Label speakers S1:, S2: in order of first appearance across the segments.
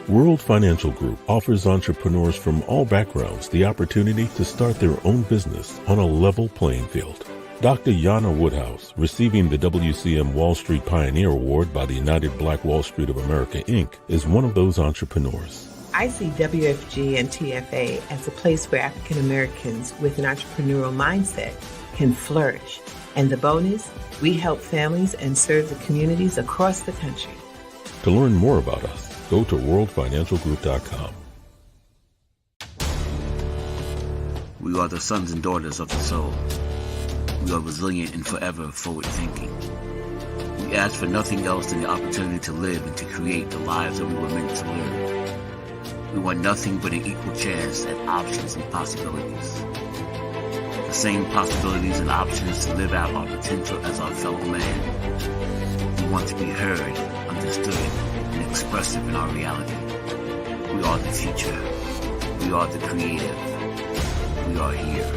S1: World Financial Group offers entrepreneurs from all backgrounds the opportunity to start their own business on a level playing field. Dr. Jana Woodhouse, receiving the WCM Wall Street Pioneer Award by the United Black Wall Street of America, Inc., is one of those entrepreneurs.
S2: I see WFG and TFA as a place where African Americans with an entrepreneurial mindset can flourish. And the bonus, we help families and serve the communities across the country.
S1: To learn more about us, go to worldfinancialgroup.com.
S3: We are the sons and daughters of the soul. We are resilient and forever forward-thinking. We ask for nothing else than the opportunity to live and to create the lives that we were meant to live. We want nothing but an equal chance at options and possibilities. The same possibilities and options to live out our potential as our fellow man. We want to be heard, understood, and expressive in our reality. We are the future. We are the creative. We are here.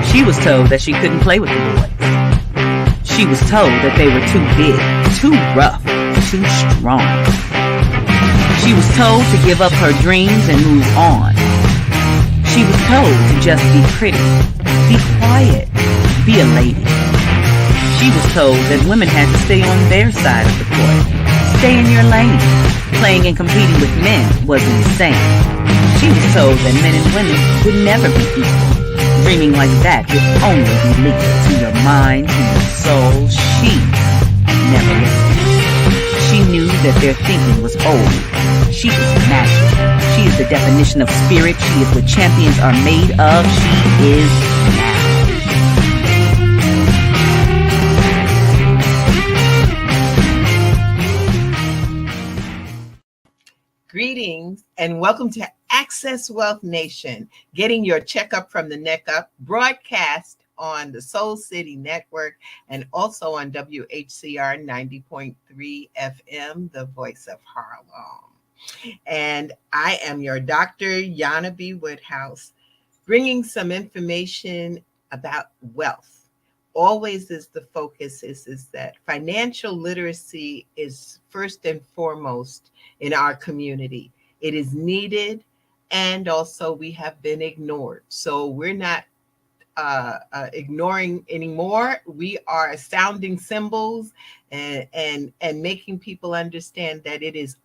S4: She was told that she couldn't play with the boys. She was told that they were too big, too rough, too strong. She was told to give up her dreams and move on. She was told to just be pretty, be quiet, be a lady. She was told that women had to stay on their side of the court, stay in your lane. Playing and competing with men was insane. She was told that men and women would never be equal. Dreaming like that would only be lethal to your mind, to your soul. She never listened. She knew that their thinking was old. She is magic. She is the definition of spirit. She is what champions are made of. She is now.
S2: Greetings and welcome to Access Wealth Nation, getting your checkup from the neck up, broadcast on the Soul City Network and also on WHCR 90.3 FM, the voice of Harlem. And I am your Dr. Jana B. Woodhouse, bringing some information about wealth. Always is the focus is that financial literacy is first and foremost in our community. It is needed, and also we have been ignored. So we're not ignoring anymore. We are sounding cymbals and making people understand that it is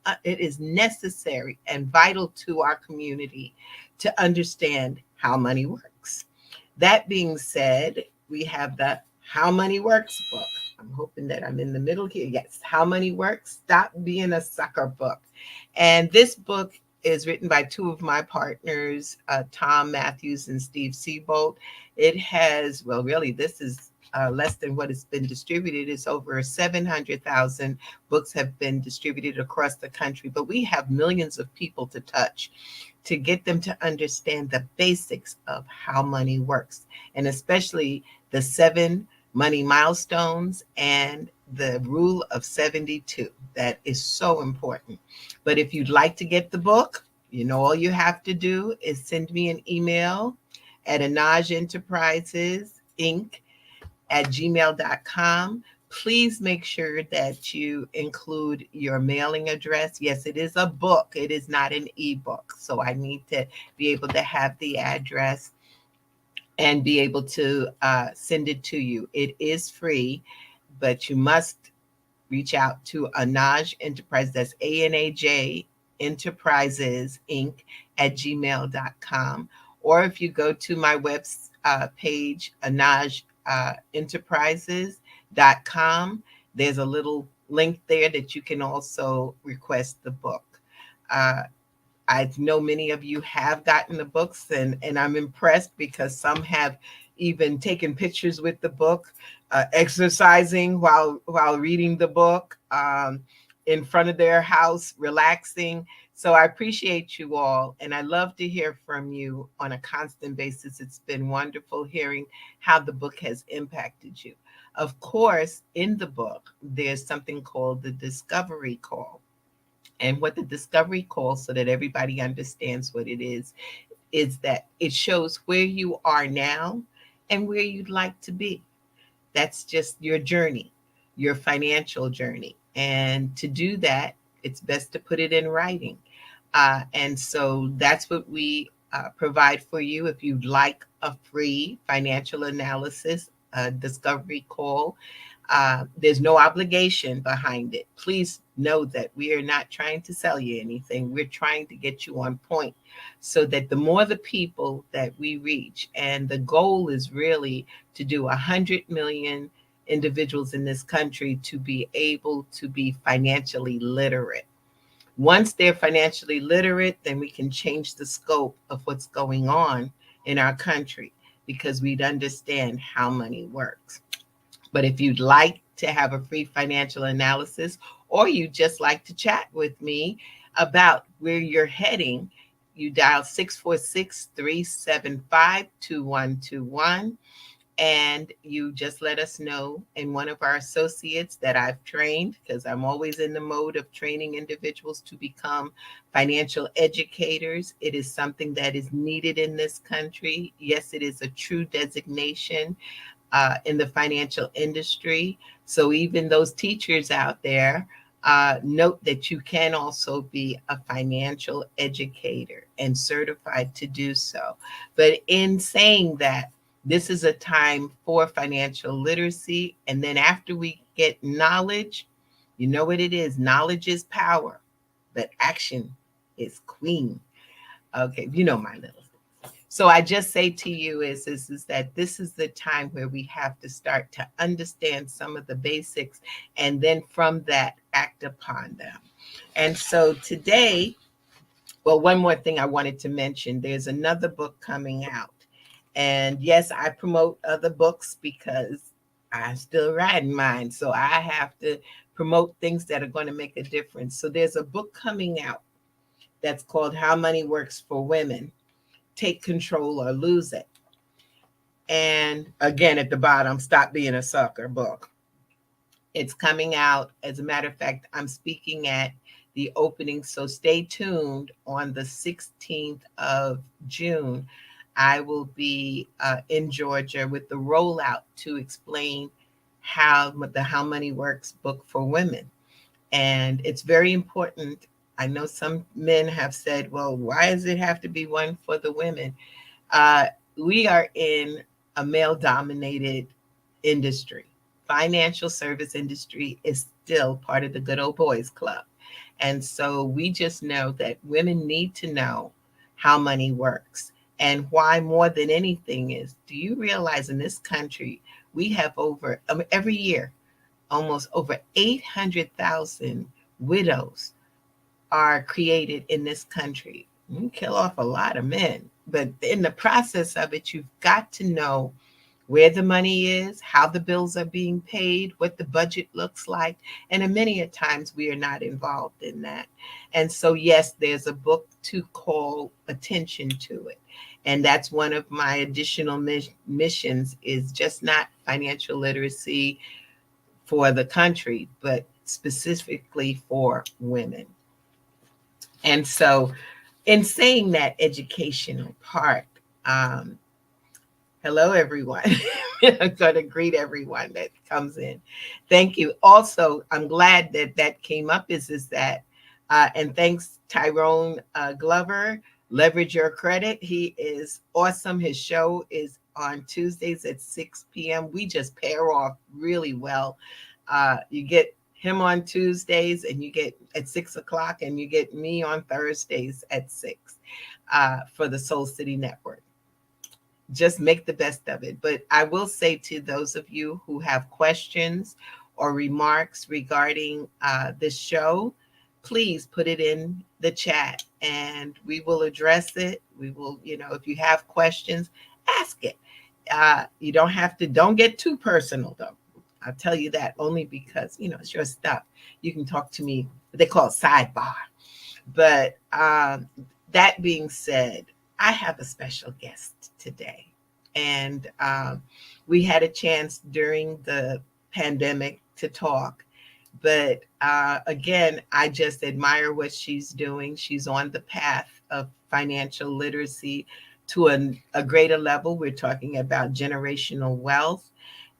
S2: necessary and vital to our community to understand how money works. That being said, we have the How Money Works book. I'm hoping that I'm in the middle here. Yes, How Money Works, Stop Being a Sucker book. And this book is written by two of my partners, Tom Matthews and Steve Seabolt. It has, well, really, this is less than what has been distributed. It's over 700,000 books have been distributed across the country, but we have millions of people to touch to get them to understand the basics of how money works, and especially the 7 money milestones and the rule of 72. That is so important. But if you'd like to get the book, you know, all you have to do is send me an email at anagenterprisesinc@gmail.com. Please make sure that you include your mailing address. Yes, it is a book. It is not an ebook. So I need to be able to have the address and be able to send it to you. It is free, but you must reach out to Anaj Enterprises. That's ANAJ Enterprises Inc. @gmail.com. Or if you go to my web page, anajenterprises.com, there's a little link there that you can also request the book. I know many of you have gotten the books, and I'm impressed because some have even taking pictures with the book, exercising while reading the book, in front of their house, relaxing. So I appreciate you all, and I love to hear from you on a constant basis. It's been wonderful hearing how the book has impacted you. Of course, in the book, there's something called the Discovery Call. And what the Discovery Call, so that everybody understands what it is that it shows where you are now and where you'd like to be. That's just your journey, your financial journey. And to do that, it's best to put it in writing. And so that's what we provide for you. If you'd like a free financial analysis, discovery call, there's no obligation behind it. Please know that we are not trying to sell you anything. We're trying to get you on point so that the more the people that we reach, and the goal is really to do 100 million individuals in this country to be able to be financially literate. Once they're financially literate, then we can change the scope of what's going on in our country, because we'd understand how money works. But if you'd like to have a free financial analysis, or you just like to chat with me about where you're heading, you dial 646-375-2121. And you just let us know, and one of our associates that I've trained, because I'm always in the mode of training individuals to become financial educators. It is something that is needed in this country. Yes, it is a true designation in the financial industry. So even those teachers out there, note that you can also be a financial educator and certified to do so. But in saying that, this is a time for financial literacy. And then after we get knowledge, you know what it is. Knowledge is power, but action is queen. Okay, you know my little. So I just say to you is that this is the time where we have to start to understand some of the basics, and then from that, act upon them. And so today, well, one more thing I wanted to mention, there's another book coming out. And yes, I promote other books because I'm still writing mine. So I have to promote things that are going to make a difference. So there's a book coming out that's called How Money Works for Women. Take Control or Lose It. And again, at the bottom, Stop Being a Sucker book. It's coming out. As a matter of fact, I'm speaking at the opening. So stay tuned on the 16th of June. I will be in Georgia with the rollout to explain how the How Money Works book for women. And it's very important. I know some men have said, well, why does it have to be one for the women? We are in a male-dominated industry. Financial service industry is still part of the good old boys club. And so we just know that women need to know how money works. And why more than anything is, do you realize in this country, we have every year, almost over 800,000 widows are created in this country. You kill off a lot of men, but in the process of it, you've got to know where the money is, how the bills are being paid, what the budget looks like. And many a times we are not involved in that. And so, yes, there's a book to call attention to it. And that's one of my additional missions, is just not financial literacy for the country, but specifically for women. And so in saying that educational part, hello, everyone. I'm going to greet everyone that comes in. Thank you. Also, I'm glad that came up is that, and thanks, Tyrone Glover, Leverage Your Credit. He is awesome. His show is on Tuesdays at 6 p.m. We just pair off really well. You get him on Tuesdays, and you get at 6 o'clock, and you get me on Thursdays at 6 for the Soul City Network. Just make the best of it. But I will say to those of you who have questions or remarks regarding this show, please put it in the chat and we will address it. We will, if you have questions, ask it. You don't have to, don't get too personal though. I'll tell you that only because, it's your stuff. You can talk to me. They call it sidebar. But that being said, I have a special guest today. And we had a chance during the pandemic to talk. But again, I just admire what she's doing. She's on the path of financial literacy to a greater level. We're talking about generational wealth.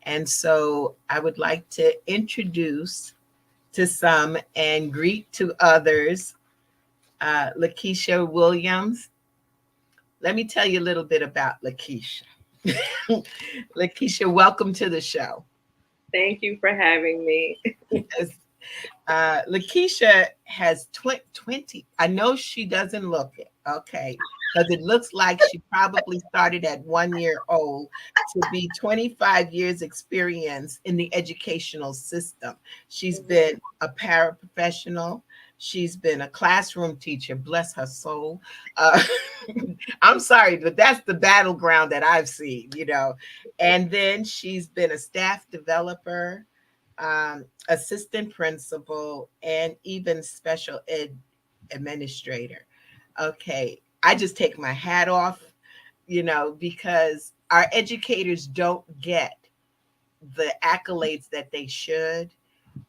S2: And so I would like to introduce to some and greet to others Lakeasha Williams. Let me tell you a little bit about Lakeasha. Lakeasha, welcome to the show.
S5: Thank you for having me.
S2: Lakeasha has 20. I know she doesn't look it, okay, because it looks like she probably started at 1 year old to be 25 years experience in the educational system. She's been a paraprofessional. She's been a classroom teacher, bless her soul. I'm sorry, but that's the battleground that I've seen, And then she's been a staff developer, assistant principal, and even special ed administrator. Okay, I just take my hat off, because our educators don't get the accolades that they should,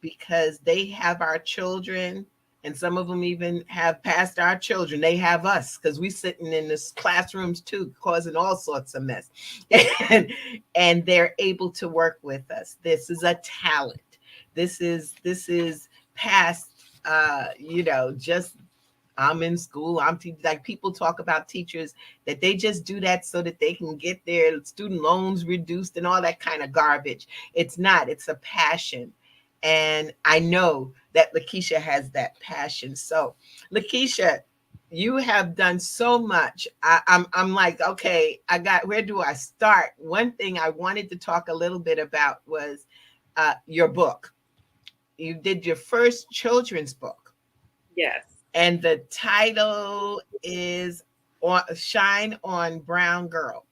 S2: because they have our children, and some of them even have passed our children. They have us because we sitting in this classrooms too, causing all sorts of mess. And they're able to work with us. This is a talent. This is past, just I'm in school. Like people talk about teachers that they just do that so that they can get their student loans reduced and all that kind of garbage. It's not. It's a passion. And I know that Lakeasha has that passion. So, Lakeasha, you have done so much. I'm like, okay, where do I start? One thing I wanted to talk a little bit about was your book. You did your first children's book.
S5: Yes.
S2: And the title is Shine on Brown Girl.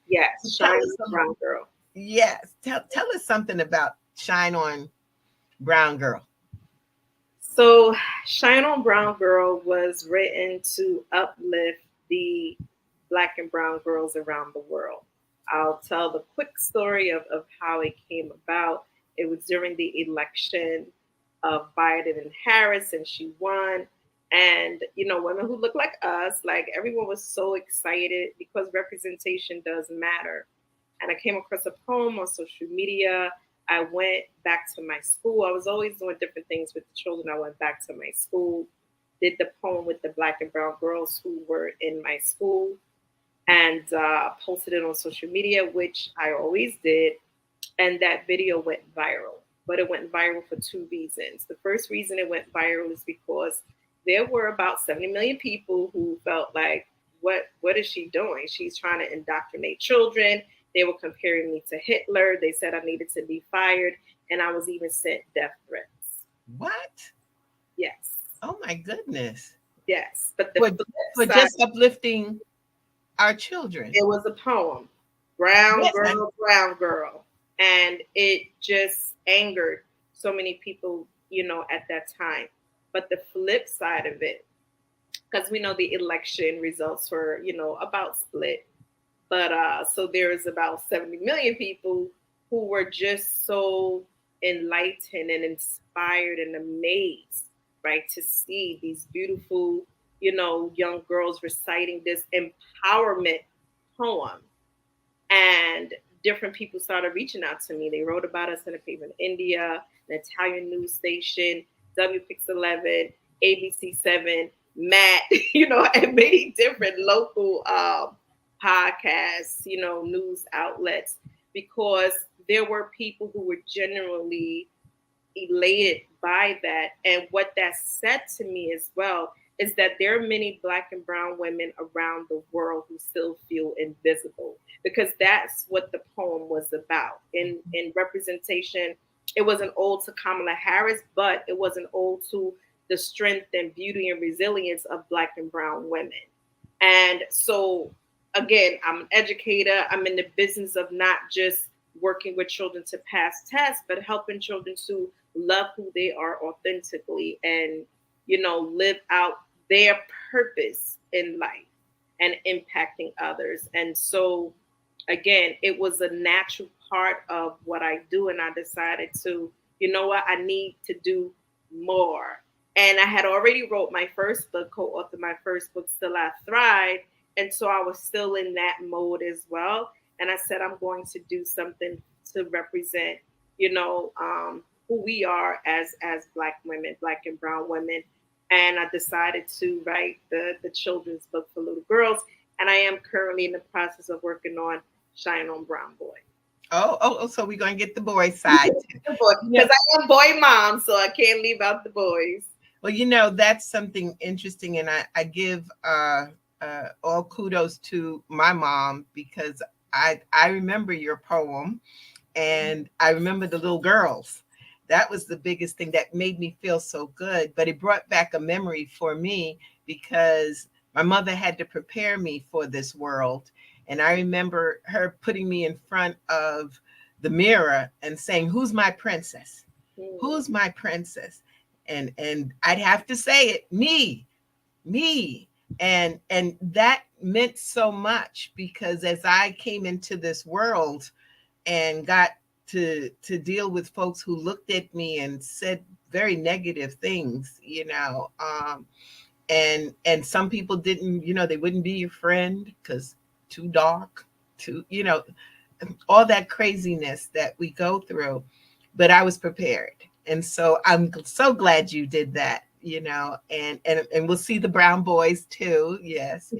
S5: Yes, Shine on Brown Girl.
S2: Yes. Tell us something about Shine on Brown Girl.
S5: So Shine on Brown Girl was written to uplift the Black and brown girls around the world. I'll tell the quick story of how it came about. It was during the election of Biden and Harris, and she won. And, women who look like us, like everyone was so excited because representation does matter. And I came across a poem on social media. I went back to my school. I was always doing different things with the children. I went back to my school, did the poem with the Black and brown girls who were in my school, and posted it on social media, which I always did. And that video went viral. But it went viral for two reasons. The first reason it went viral is because there were about 70 million people who felt like, what is she doing? She's trying to indoctrinate children. They were comparing me to Hitler. They said I needed to be fired. And I was even sent death threats.
S2: What?
S5: Yes.
S2: Oh, my goodness.
S5: Yes. But
S2: for just uplifting our children.
S5: It was a poem. Brown girl, brown girl. And it just angered so many people, at that time. But the flip side of it, because we know the election results were, about split. But so there's about 70 million people who were just so enlightened and inspired and amazed, right, to see these beautiful, young girls reciting this empowerment poem. And different people started reaching out to me. They wrote about us in a paper in India, an Italian news station, WPix11, ABC7, Matt, and many different local podcasts, news outlets, because there were people who were genuinely elated by that. And what that said to me as well is that there are many Black and brown women around the world who still feel invisible, because that's what the poem was about. In representation, it was an ode to Kamala Harris, but it was an ode to the strength and beauty and resilience of Black and brown women. And so, again, I'm an educator. I'm in the business of not just working with children to pass tests, but helping children to love who they are authentically and, live out their purpose in life and impacting others. And so, again, it was a natural part of what I do. And I decided to, you know what, I need to do more. And I had already wrote my first book, co-authored my first book, Still I Thrive. And so I was still in that mode as well. And I said, I'm going to do something to represent, who we are as Black women, Black and brown women. And I decided to write the children's book for little girls. And I am currently in the process of working on Shine On Brown Boy.
S2: So we're going to get the boy side.
S5: Because I am boy mom, so I can't leave out the boys.
S2: Well, that's something interesting. And I give all kudos to my mom, because I remember your poem, and I remember the little girls. That was the biggest thing that made me feel so good. But it brought back a memory for me, because my mother had to prepare me for this world. And I remember her putting me in front of the mirror and saying, "Who's my princess? Who's my princess?" And I'd have to say it, me. And that meant so much, because as I came into this world and got to deal with folks who looked at me and said very negative things, and some people didn't, they wouldn't be your friend because too dark, all that craziness that we go through. But I was prepared. And so I'm so glad you did that, and we'll see the brown boys too. Yes.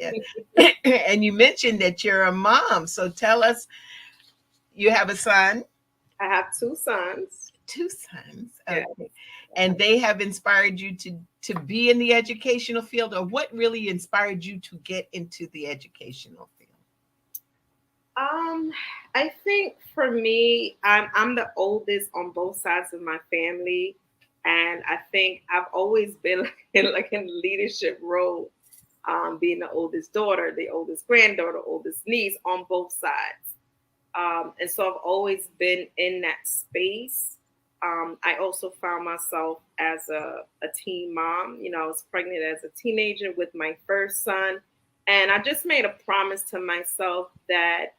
S2: And you mentioned that you're a mom. So tell us, you have a son?
S5: I have two sons.
S2: Okay. Yeah. And they have inspired you to be in the educational field, or what really inspired you to get into the educational field?
S5: I think for me, I'm the oldest on both sides of my family, and I think I've always been in a leadership role, being the oldest daughter, the oldest granddaughter, oldest niece on both sides. And so I've always been in that space. I also found myself as a teen mom. I was pregnant as a teenager with my first son. And I just made a promise to myself that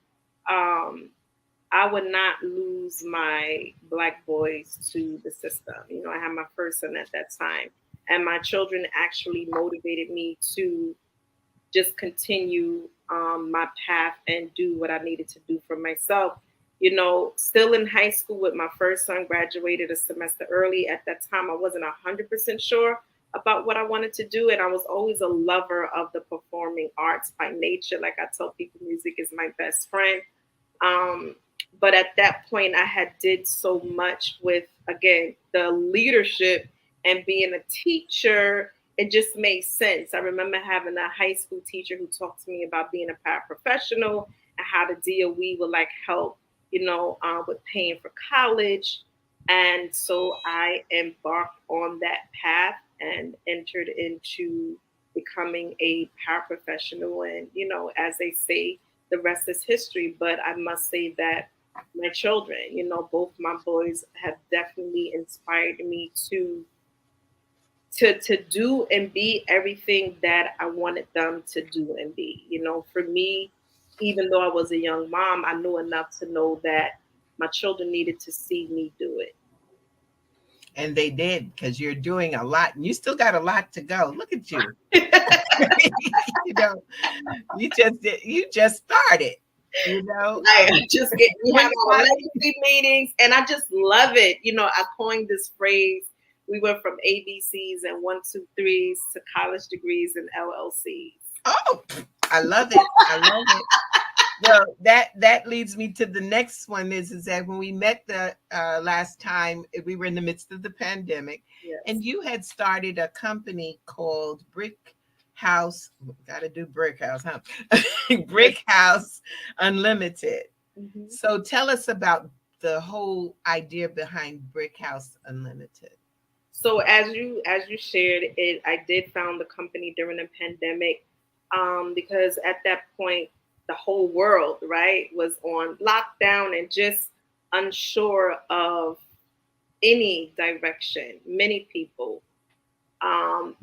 S5: I would not lose my Black boys to the system. I had my first son at that time. And my children actually motivated me to just continue my path and do what I needed to do for myself. Still in high school with my first son, graduated a semester early. At that time, I wasn't 100% sure about what I wanted to do. And I was always a lover of the performing arts by nature. Like I tell people, music is my best friend. But at that point, I had did so much with, again, the leadership and being a teacher. It just made sense. I remember having a high school teacher who talked to me about being a paraprofessional and how the DOE would help, with paying for college. And so I embarked on that path and entered into becoming a paraprofessional. And, as they say, the rest is history. But I must say that my children, both my boys have definitely inspired me to do and be everything that I wanted them to do and be. For me, even though I was a young mom, I knew enough to know that my children needed to see me do it.
S2: And they did, because you're doing a lot, and you still got a lot to go. Look at you. You just started.
S5: I just we have our legacy meetings, and I just love it. I coined this phrase. We went from ABCs and 1, 2, 3s to college degrees and LLCs.
S2: Oh, I love it. Well, that leads me to the next one is that when we met the last time, we were in the midst of the pandemic.
S5: Yes.
S2: And you had started a company called Brick House. Got to do Brick House, huh? Brick House Unlimited. Mm-hmm. So tell us about the whole idea behind Brick House Unlimited.
S5: So as you shared it, I did found the company during the pandemic, because at that point, the whole world, right, was on lockdown and just unsure of any direction, many people. Um,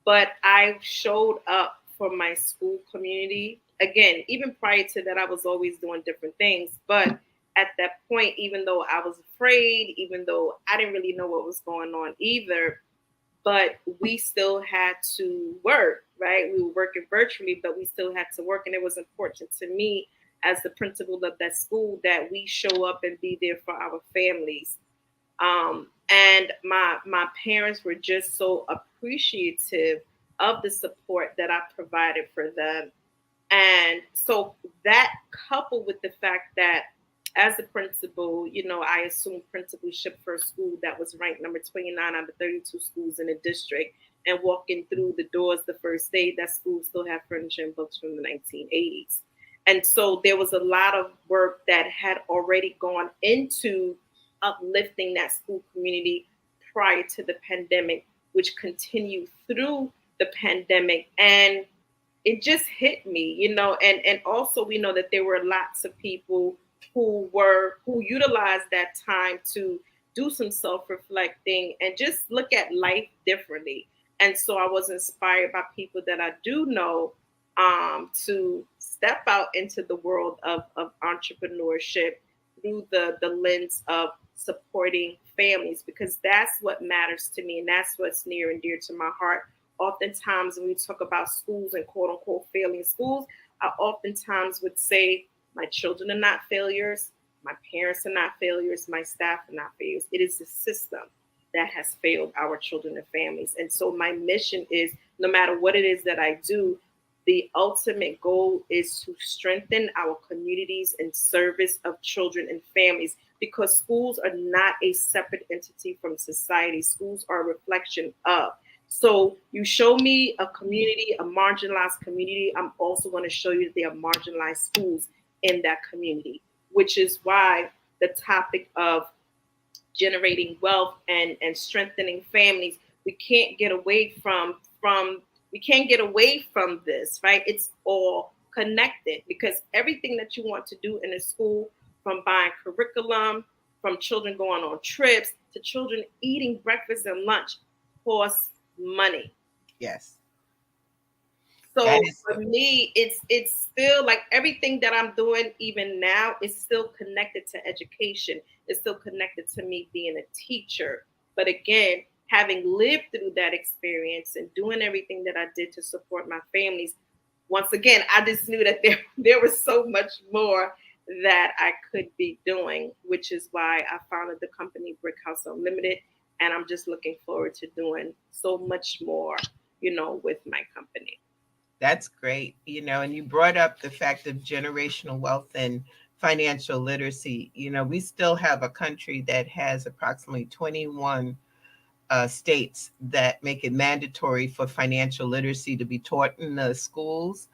S5: but I showed up for my school community. Again, even prior to that, I was always doing different things. But at that point, even though I was afraid, even though I didn't really know what was going on either, but we still had to work, right? We were working virtually, but we still had to work. And it was important to me as the principal of that school that we show up and be there for our families. And my parents were just so appreciative of the support that I provided for them. And so that coupled with the fact that as a principal, I assumed principalship for a school that was ranked number 29 out of 32 schools in the district. And walking through the doors the first day, that school still had furniture and books from the 1980s. And so there was a lot of work that had already gone into uplifting that school community prior to the pandemic, which continued through the pandemic. And it just hit me, and also we know that there were lots of people who utilized that time to do some self-reflecting and just look at life differently. And so I was inspired by people that I do know, to step out into the world of entrepreneurship through the lens of supporting families, because that's what matters to me and that's what's near and dear to my heart. Oftentimes when we talk about schools and quote unquote failing schools, I oftentimes would say my children are not failures, my parents are not failures, my staff are not failures. It is the system that has failed our children and families. And so my mission is, no matter what it is that I do, the ultimate goal is to strengthen our communities in service of children and families, because schools are not a separate entity from society. Schools are a reflection of. So you show me a community, a marginalized community, I'm also going to show you that there are marginalized schools in that community, which is why the topic of generating wealth and strengthening families, we can't get away from this, right? It's all connected, because everything that you want to do in a school, from buying curriculum, from children going on trips to children eating breakfast and lunch, costs money.
S2: Yes.
S5: So for me, it's still like everything that I'm doing even now is still connected to education. It's still connected to me being a teacher. But again, having lived through that experience and doing everything that I did to support my families, once again, I just knew that there was so much more that I could be doing, which is why I founded the company Brick House Unlimited. And I'm just looking forward to doing so much more, with my company.
S2: That's great. And you brought up the fact of generational wealth and financial literacy. We still have a country that has approximately 21 states that make it mandatory for financial literacy to be taught in the schools.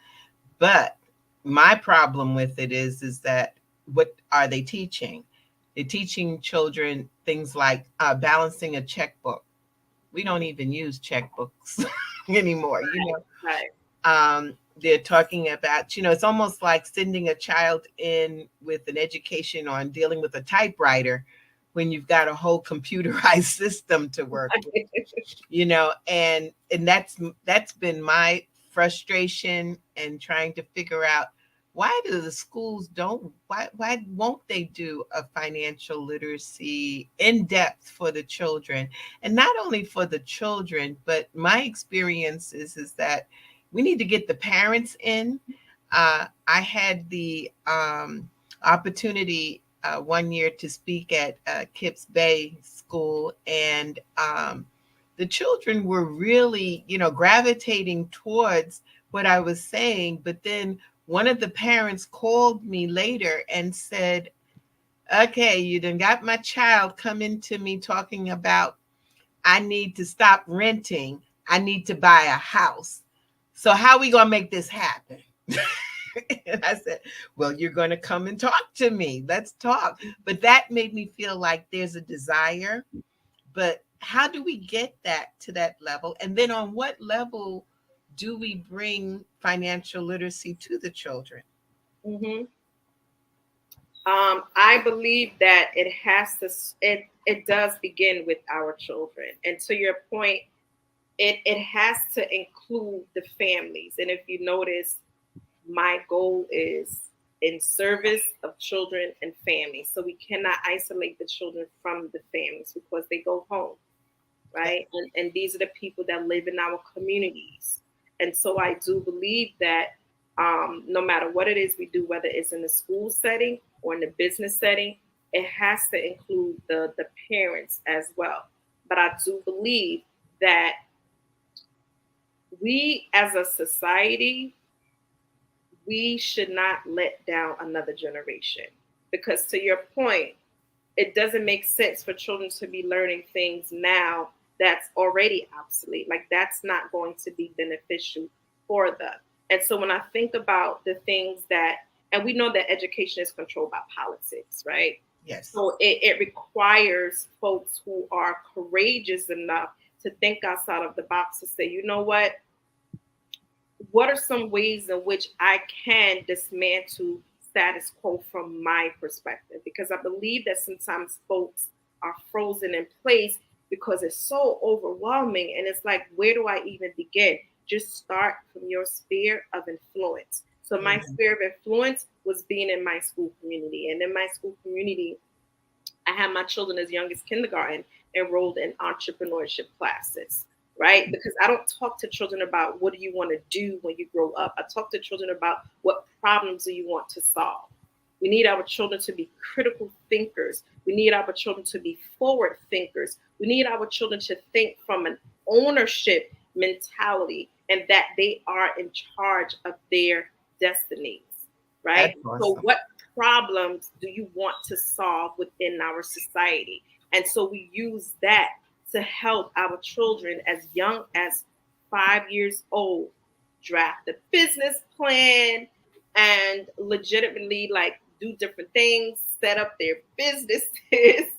S2: But my problem with it is that what are they teaching? They're teaching children things like balancing a checkbook. We don't even use checkbooks anymore,
S5: Right.
S2: They're talking about, it's almost like sending a child in with an education on dealing with a typewriter when you've got a whole computerized system to work with, and that's been my frustration and trying to figure out, why do the schools why won't they do a financial literacy in depth for the children? And not only for the children, but my experience is that we need to get the parents in. I had the opportunity one year to speak at Kips Bay School, and the children were really, gravitating towards what I was saying. But then one of the parents called me later and said, okay, you done got my child coming to me talking about, I need to stop renting. I need to buy a house. So how are we going to make this happen? And I said, well, you're going to come and talk to me. Let's talk. But that made me feel like there's a desire. But how do we get that to that level? And then on what level do we bring financial literacy to the children?
S5: Mm-hmm. I believe that it has to. It does begin with our children, and to your point, it has to include the families. And if you notice, my goal is in service of children and families. So we cannot isolate the children from the families because they go home, right? And these are the people that live in our communities. And so I do believe that no matter what it is we do, whether it's in the school setting or in the business setting, it has to include the parents as well. But I do believe that we as a society, we should not let down another generation. Because to your point, it doesn't make sense for children to be learning things now that's already obsolete. Like that's not going to be beneficial for them. And so when I think about the things that, and we know that education is controlled by politics, right?
S2: Yes.
S5: So it requires folks who are courageous enough to think outside of the box to say, you know what are some ways in which I can dismantle status quo from my perspective? Because I believe that sometimes folks are frozen in place because it's so overwhelming. And it's like, where do I even begin? Just start from your sphere of influence. So my sphere of influence was being in my school community. And in my school community, I had my children as young as kindergarten enrolled in entrepreneurship classes, right? Because I don't talk to children about what do you want to do when you grow up. I talk to children about what problems do you want to solve. We need our children to be critical thinkers. We need our children to be forward thinkers. We need our children to think from an ownership mentality and that they are in charge of their destinies, right?
S2: Awesome.
S5: So what problems do you want to solve within our society? And so we use that to help our children as young as 5 years old draft a business plan and legitimately like do different things, set up their businesses.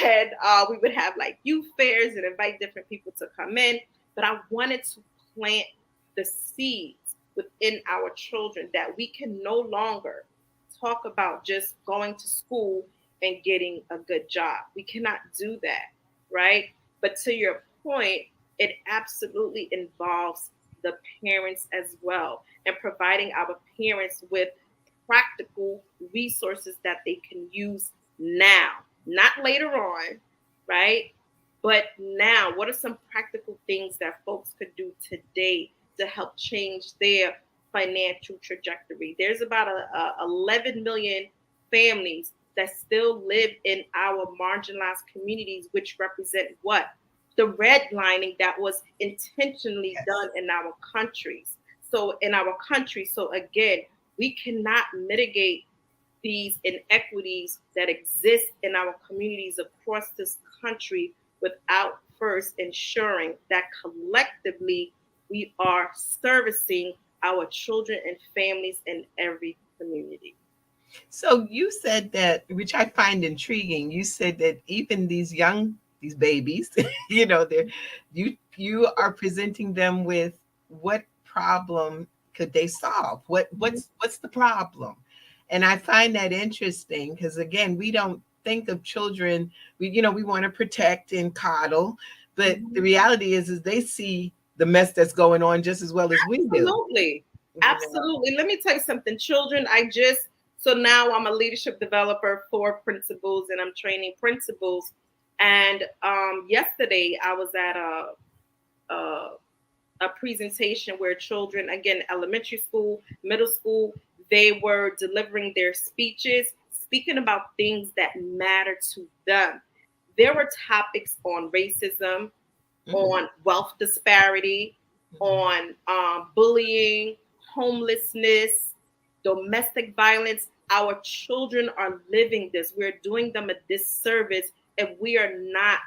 S5: And we would have like youth fairs and invite different people to come in. But I wanted to plant the seeds within our children that we can no longer talk about just going to school and getting a good job. We cannot do that, right? But to your point, it absolutely involves the parents as well and providing our parents with practical resources that they can use now, not later on, right? But now, what are some practical things that folks could do today to help change their financial trajectory? There's about 11 million families that still live in our marginalized communities, which represent what? The redlining that was intentionally done in our countries. So in our country, so again, we cannot mitigate these inequities that exist in our communities across this country without first ensuring that collectively we are servicing our children and families in every community.
S2: So you said that, which I find intriguing. You said that even these babies, you are presenting them with what problem could they solve? What's the problem? And I find that interesting because again, we don't think of children. We want to protect and coddle, but the reality is they see the mess that's going on just as well as we do.
S5: Absolutely. Let me tell you something. Children, so now I'm a leadership developer for principals and I'm training principals. And yesterday I was at a presentation where children, again, elementary school, middle school, they were delivering their speeches, speaking about things that matter to them. There were topics on racism, on wealth disparity, on bullying, homelessness, domestic violence. Our children are living this. We're doing them a disservice if we are not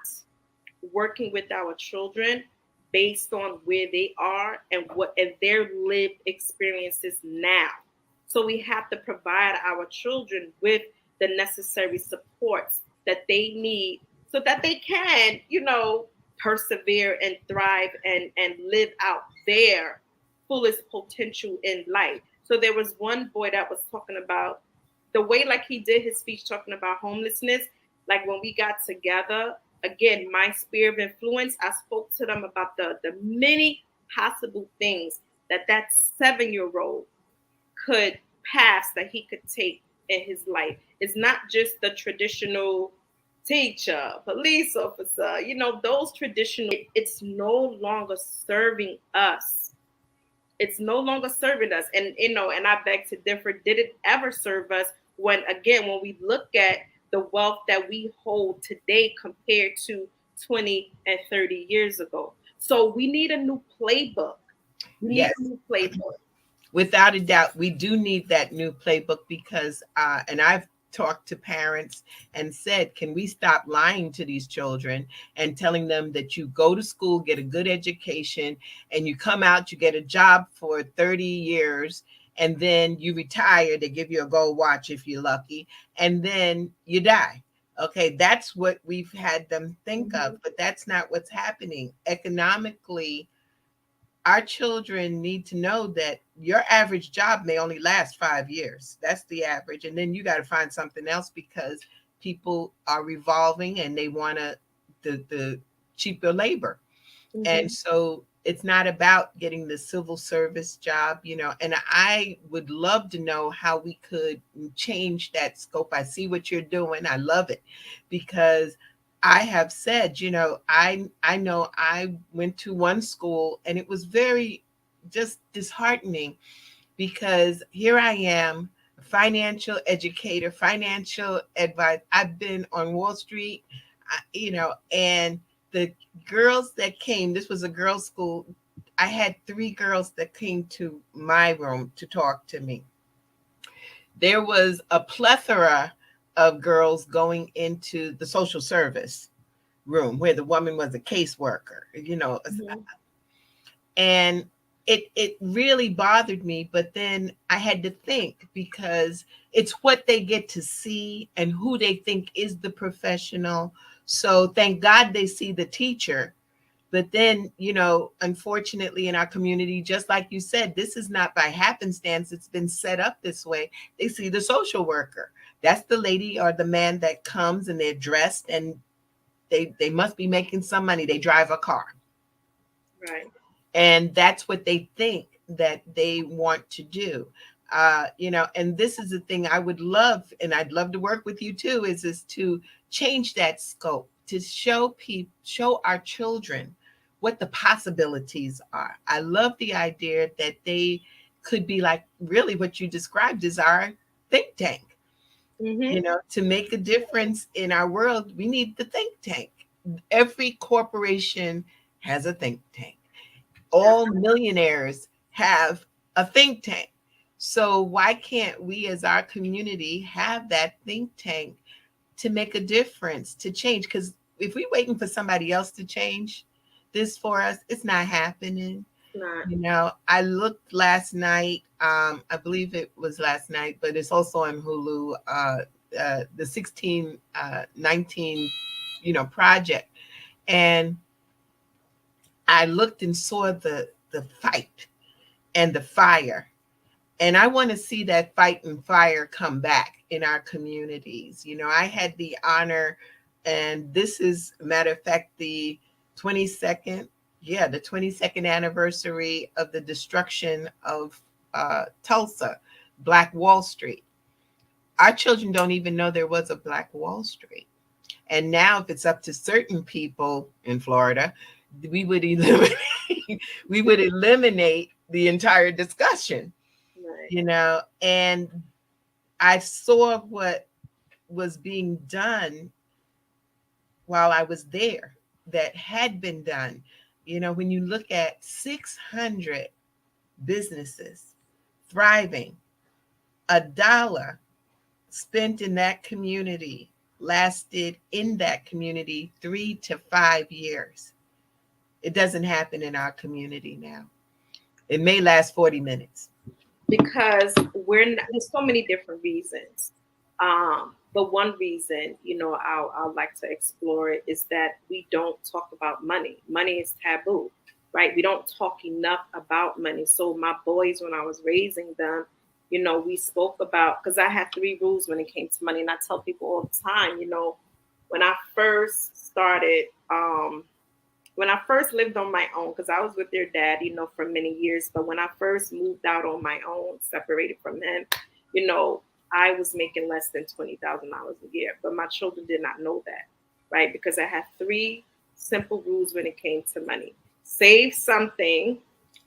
S5: working with our children based on where they are and their lived experiences now. So we have to provide our children with the necessary supports that they need so that they can, persevere and thrive and live out their fullest potential in life. So there was one boy that was talking about the way, like he did his speech talking about homelessness. Like when we got together, again, my sphere of influence, I spoke to them about the many possible things that 7-year-old could pass, that he could take in his life. It's not just the traditional teacher, police officer, those traditional, it's no longer serving us. It's no longer serving us. And, and I beg to differ. Did it ever serve us when we look at the wealth that we hold today compared to 20 and 30 years ago? So we need a new playbook.
S2: Yes.
S5: A new playbook.
S2: Without a doubt, we do need that new playbook because, and I've talked to parents and said, can we stop lying to these children and telling them that you go to school, get a good education, and you come out, you get a job for 30 years, and then you retire, they give you a gold watch if you're lucky, and then you die. Okay, that's what we've had them think of, but that's not what's happening. Economically, our children need to know that your average job may only last 5 years. That's the average. And then you got to find something else because people are revolving and they want the cheaper labor. Mm-hmm. And so it's not about getting the civil service job, and I would love to know how we could change that scope. I see what you're doing. I love it because I have said, I know I went to one school and it was very just disheartening because here I am, financial educator, financial advisor. I've been on Wall Street, and the girls that came, this was a girls' school. I had 3 girls that came to my room to talk to me. There was a plethora of girls going into the social service room where the woman was a caseworker, mm-hmm. And it really bothered me. But then I had to think because it's what they get to see and who they think is the professional. So thank God they see the teacher. But then, unfortunately in our community, just like you said, this is not by happenstance. It's been set up this way. They see the social worker. That's the lady or the man that comes and they're dressed and they must be making some money. They drive a car.
S5: Right.
S2: And that's what they think that they want to do. And this is the thing I would love, and I'd love to work with you too, is to change that scope, to show our children what the possibilities are. I love the idea that they could be like really what you described as our think tank. Mm-hmm. To make a difference in our world, we need the think tank. Every corporation has a think tank. All millionaires have a think tank. So why can't we as our community have that think tank to make a difference, to change? Because if we're waiting for somebody else to change this for us, it's not happening. I looked last night. I believe it was last night, but it's also on Hulu. The 1619, project, and I looked and saw the fight and the fire, and I want to see that fight and fire come back in our communities. I had the honor, and this is, matter of fact, the 22nd anniversary of the destruction of Tulsa, Black Wall Street. Our children don't even know there was a Black Wall Street. And now if it's up to certain people in Florida, we would eliminate the entire discussion, right. And I saw what was being done while I was there that had been done. When you look at 600 businesses thriving, $1 spent in that community lasted in that community 3 to 5 years. It doesn't happen in our community now. It may last 40 minutes.
S5: Because there's so many different reasons. But one reason, I'd like to explore it is that we don't talk about money. Money is taboo, right? We don't talk enough about money. So my boys, when I was raising them, We spoke about, because I had 3 rules when it came to money. And I tell people all the time, when I first started, when I first lived on my own, because I was with their dad, for many years. But when I first moved out on my own, separated from him, I was making less than $20,000 a year. But my children did not know that, right? Because I had 3 simple rules when it came to money. Save something.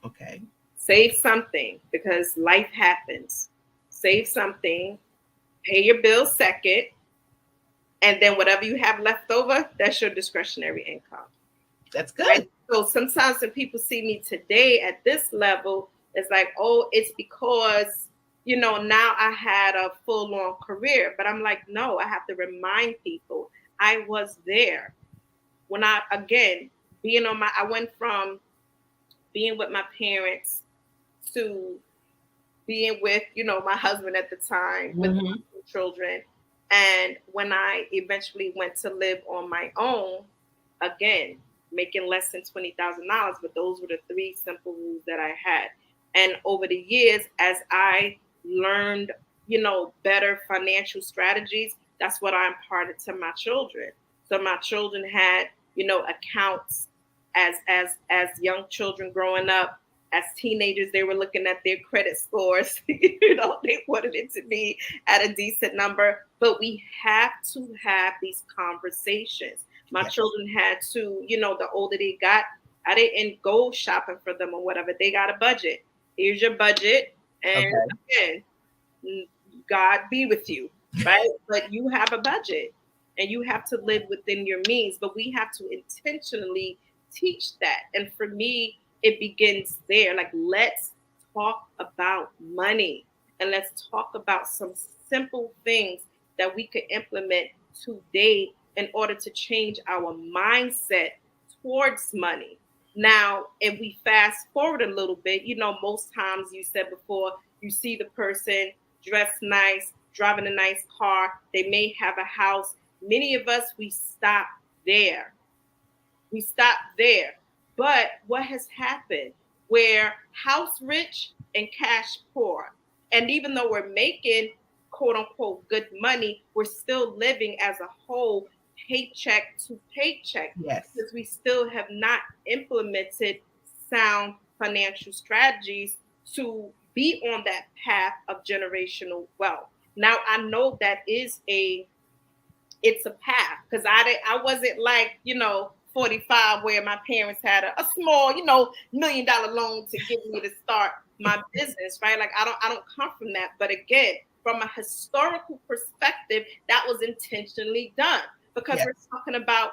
S2: Okay.
S5: Save something, because life happens. Save something. Pay your bills second. And then whatever you have left over, that's your discretionary income.
S2: That's good.
S5: Right? So sometimes when people see me today at this level, it's like, oh, it's because, now I had a full-on career. But I'm like, no, I have to remind people I was there. When I went from being with my parents to being with, my husband at the time, with my 2 children. And when I eventually went to live on my own, again, making less than $20,000, but those were the 3 simple rules that I had. And over the years, as I learned, better financial strategies, that's what I imparted to my children. So my children had, accounts as young children growing up. As teenagers, they were looking at their credit scores. They wanted it to be at a decent number. But we have to have these conversations. My children had to, the older they got, I didn't go shopping for them or whatever. They got a budget. Here's your budget. And again, God be with you, right? But you have a budget and you have to live within your means. But we have to intentionally teach that. And for me, it begins there. Like, let's talk about money and let's talk about some simple things that we could implement today in order to change our mindset towards money. Now, if we fast forward a little bit, most times, you said before, you see the person dressed nice, driving a nice car. They may have a house. Many of us, we stop there. We stop there. But what has happened? We're house rich and cash poor. And even though we're making quote unquote good money, we're still living as a whole paycheck to paycheck.
S2: Yes.
S5: Because we still have not implemented sound financial strategies to be on that path of generational wealth. Now, I know that it's a path, because I wasn't like, 45 where my parents had a small, $1 million loan to give me to start my business, right? Like I don't come from that. But again, from a historical perspective, that was intentionally done, because we're talking about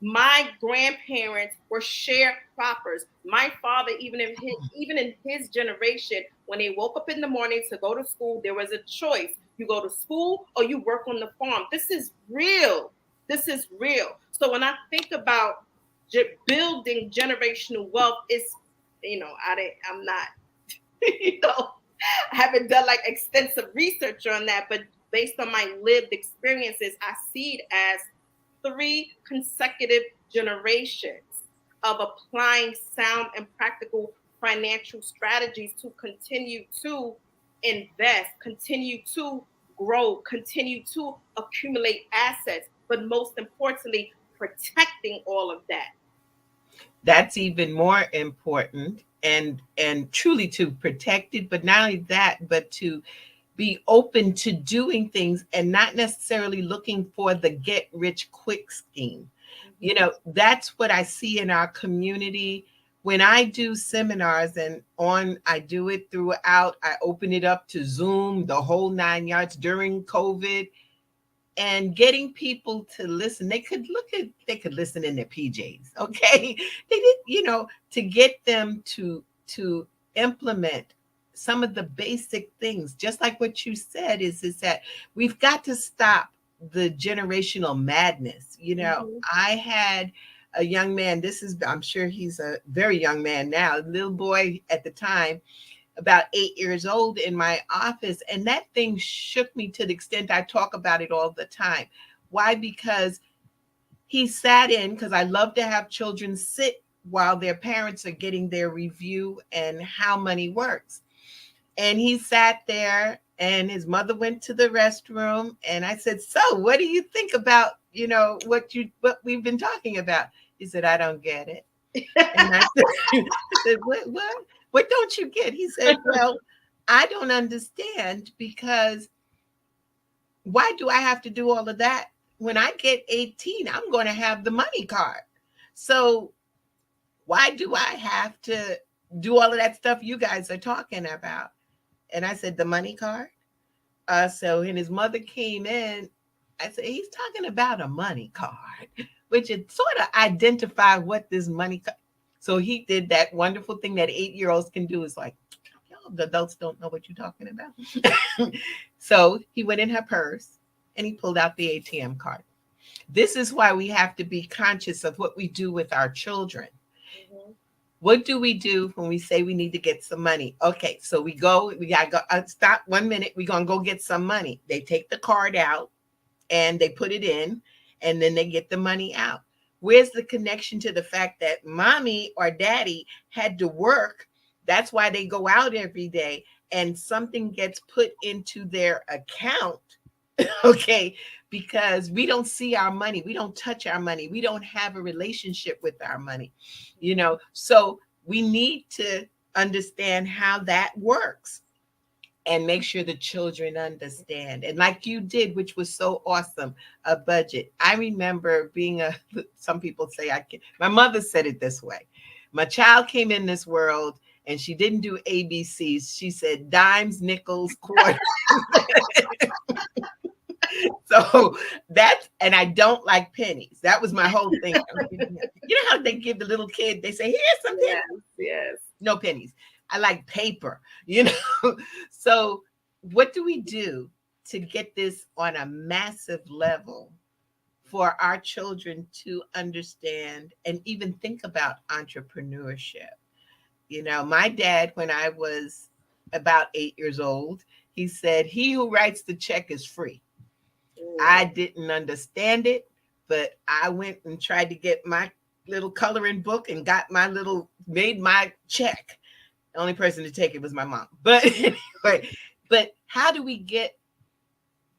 S5: my grandparents were sharecroppers. My father, even in his generation, when they woke up in the morning to go to school, there was a choice. You go to school or you work on the farm. This is real. This is real. So when I think about building generational wealth, it's, I'm not, I haven't done like extensive research on that, but based on my lived experiences, I see it as 3 consecutive generations of applying sound and practical financial strategies to continue to invest, continue to grow, continue to accumulate assets, but most importantly, protecting all of that.
S2: That's even more important, and truly to protect it, but not only that, but to be open to doing things and not necessarily looking for the get rich quick scheme. That's what I see in our community. When I do seminars I do it throughout, I open it up to Zoom, the whole 9 yards during COVID, and getting people to listen. They could listen in their PJs. Okay. They did, to get them to implement some of the basic things, just like what you said, is that we've got to stop the generational madness. I had a young man, I'm sure he's a very young man now, a little boy at the time, about 8 years old, in my office. And that thing shook me to the extent I talk about it all the time. Why? Because he sat in, because I love to have children sit while their parents are getting their review and how money works. And he sat there and his mother went to the restroom. And I said, so what do you think about, what we've been talking about? He said, I don't get it. And I said, what don't you get? He said, well, I don't understand because why do I have to do all of that? When I get 18, I'm going to have the money card. So why do I have to do all of that stuff you guys are talking about? And I said, the money card? So when his mother came in, I said, he's talking about a money card, which it sort of identify what this money card. So he did that wonderful thing that 8-year-olds can do, is like, the adults don't know what you're talking about. So he went in her purse and he pulled out the ATM card. This is why we have to be conscious of what we do with our children. Mm-hmm. What do we do when we say we need to get some money? Okay, so we gotta go, stop 1 minute. We're going to go get some money. They take the card out and they put it in, and then they get the money out. Where's the connection to the fact that mommy or daddy had to work? That's why they go out every day, and something gets put into their account. Okay, because we don't see our money, we don't touch our money, we don't have a relationship with our money, so we need to understand how that works and make sure the children understand. And like you did, which was so awesome, a budget. I remember some people say my mother said it this way: my child came in this world and she didn't do ABCs. She said dimes, nickels, quarters. So and I don't like pennies. That was my whole thing. You know how they give the little kid, they say, here's some pennies.
S5: Yes.
S2: No pennies. I like paper, So what do we do to get this on a massive level for our children to understand and even think about entrepreneurship? My dad, when I was about 8 years old, he said, he who writes the check is free. I didn't understand it, but I went and tried to get my little coloring book and made my check. The only person to take it was my mom. But anyway, but how do we get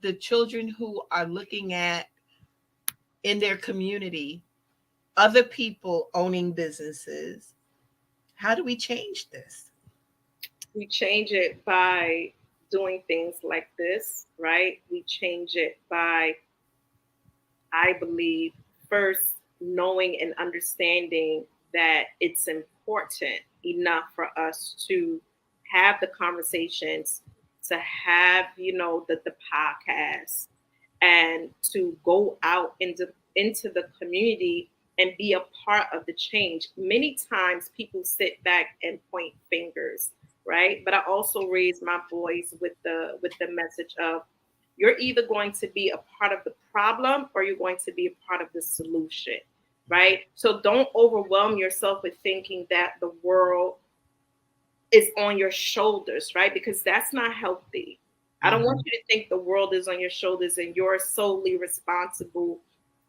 S2: the children who are looking at in their community other people owning businesses? How do we change this?
S5: We change it by doing things like this, right? We change it by, I believe, first knowing and understanding that it's important enough for us to have the conversations, to have, the podcast, and to go out into the community and be a part of the change. Many times people sit back and point fingers, right? But I also raise my voice with the message of, you're either going to be a part of the problem or you're going to be a part of the solution, right? So don't overwhelm yourself with thinking that the world is on your shoulders, right? Because that's not healthy. I don't want you to think the world is on your shoulders and you're solely responsible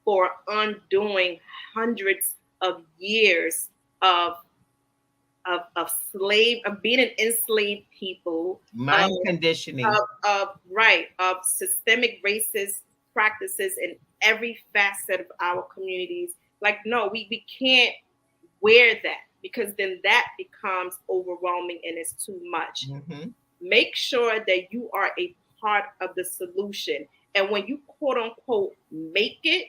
S5: for undoing hundreds of years of being an enslaved people,
S2: mind conditioning,
S5: of systemic racist practices in every facet of our communities. Like, no, we can't wear that, because then that becomes overwhelming and it's too much. Mm-hmm. Make sure that you are a part of the solution. And when you quote unquote make it,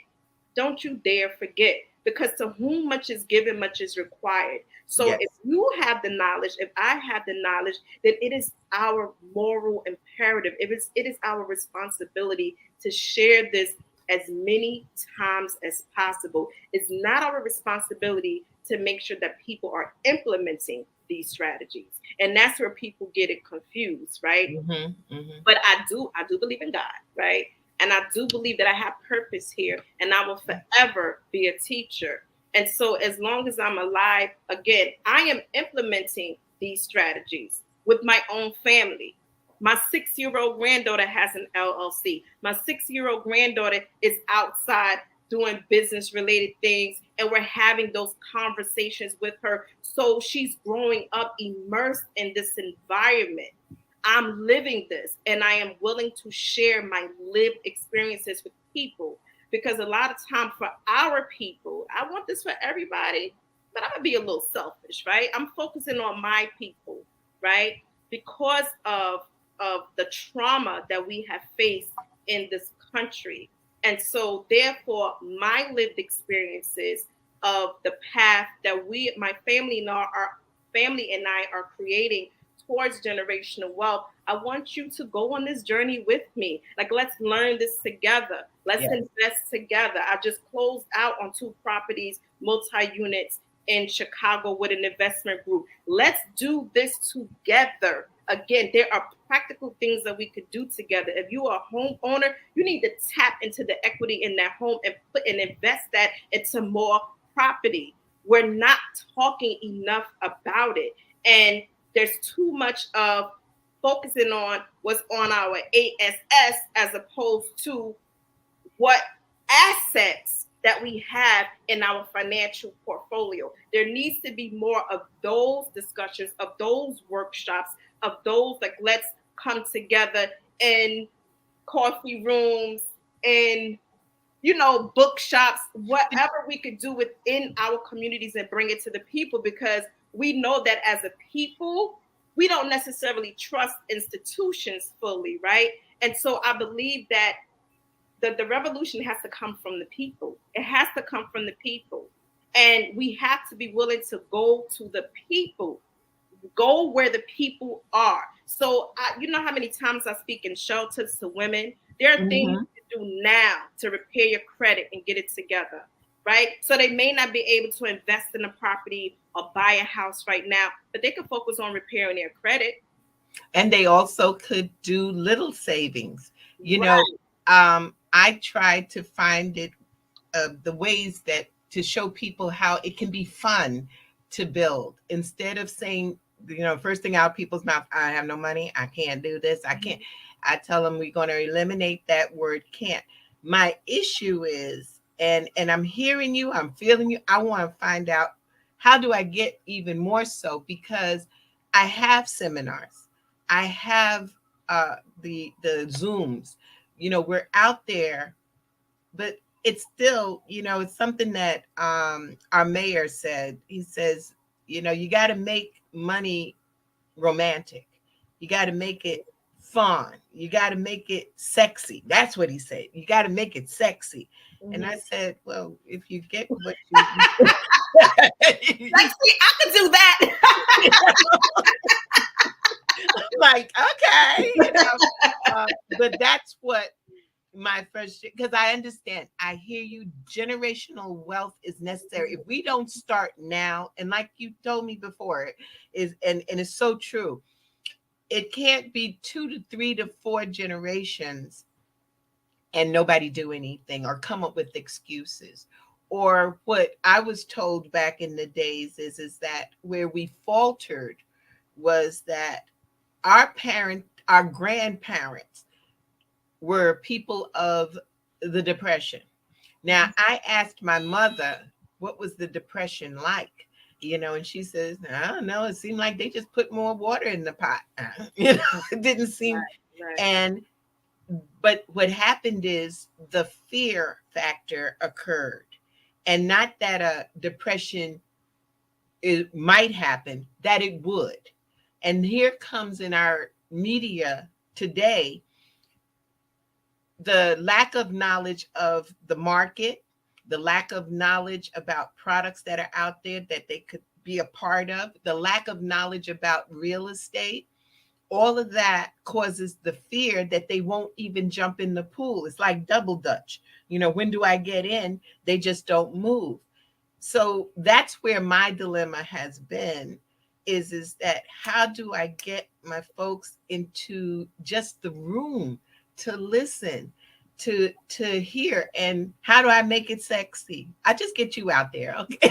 S5: don't you dare forget, because to whom much is given, much is required. So yes. If you have the knowledge, if I have the knowledge, then it is our moral imperative. It is our responsibility to share this as many times as possible. It's not our responsibility to make sure that people are implementing these strategies. And that's where people get it confused, right? Mm-hmm, mm-hmm. But I do believe in God, right? And I do believe that I have purpose here, and I will forever be a teacher. And so as long as I'm alive, again, I am implementing these strategies with my own family. My 6-year-old granddaughter has an LLC. My 6-year-old granddaughter is outside doing business related things, and we're having those conversations with her. So she's growing up immersed in this environment. I'm living this, and I am willing to share my lived experiences with people, because a lot of time for our people, I want this for everybody, but I'm gonna be a little selfish, right? I'm focusing on my people, right? Because of the trauma that we have faced in this country. And so therefore my lived experiences of the path that my family and our family and I are creating towards generational wealth, I want you to go on this journey with me. Like, let's learn this together. Let's invest together. I just closed out on 2 properties, multi-units in Chicago with an investment group. Let's do this together. Again, there are practical things that we could do together. If you are a homeowner, you need to tap into the equity in that home and invest that into more property. We're not talking enough about it. And there's too much of focusing on what's on our ASS as opposed to what assets that we have in our financial portfolio. There needs to be more of those discussions, of those workshops, of those, like, let's come together in coffee rooms, in, bookshops, whatever we could do within our communities and bring it to the people, because we know that as a people, we don't necessarily trust institutions fully, right? And so I believe that the revolution has to come from the people. It has to come from the people. And we have to be willing to go to the people, go where the people are. So you know how many times I speak in shelters to women? There are things you can do now to repair your credit and get it together, right? So they may not be able to invest in a property or buy a house right now, but they can focus on repairing their credit.
S2: And they also could do little savings. I tried to find it, the ways that to show people how it can be fun to build, instead of saying, first thing out of people's mouth, I have no money, I can't do this, I can't. I tell them we're going to eliminate that word can't. My issue is, and I'm hearing you, I'm feeling you, I want to find out, how do I get even more so? Because I have seminars, I have the Zooms, we're out there, but it's still, it's something that our mayor said. He says, you got to make money romantic. You got to make it fun. You got to make it sexy. That's what he said. You got to make it sexy. And I said, well, if you get what you
S5: sexy, I could do that.
S2: Like, okay, but that's what my first, because I understand, I hear you, generational wealth is necessary. If we don't start now, and like you told me before, is and it's so true, it can't be 2 to 3 to 4 generations and nobody do anything or come up with excuses. Or what I was told back in the days is that where we faltered was that our grandparents were people of the Depression. Now, I asked my mother, what was the Depression like? And she says, I don't know. It seemed like they just put more water in the pot. It didn't seem. Right. But what happened is the fear factor occurred, and not that a depression might happen, that it would. And here comes in our media today, the lack of knowledge of the market, the lack of knowledge about products that are out there that they could be a part of, the lack of knowledge about real estate, all of that causes the fear that they won't even jump in the pool. It's like double dutch. When do I get in? They just don't move. So that's where my dilemma has been, is that how do I get my folks into just the room to listen, to hear, and how do I make it sexy? I just get you out there, okay?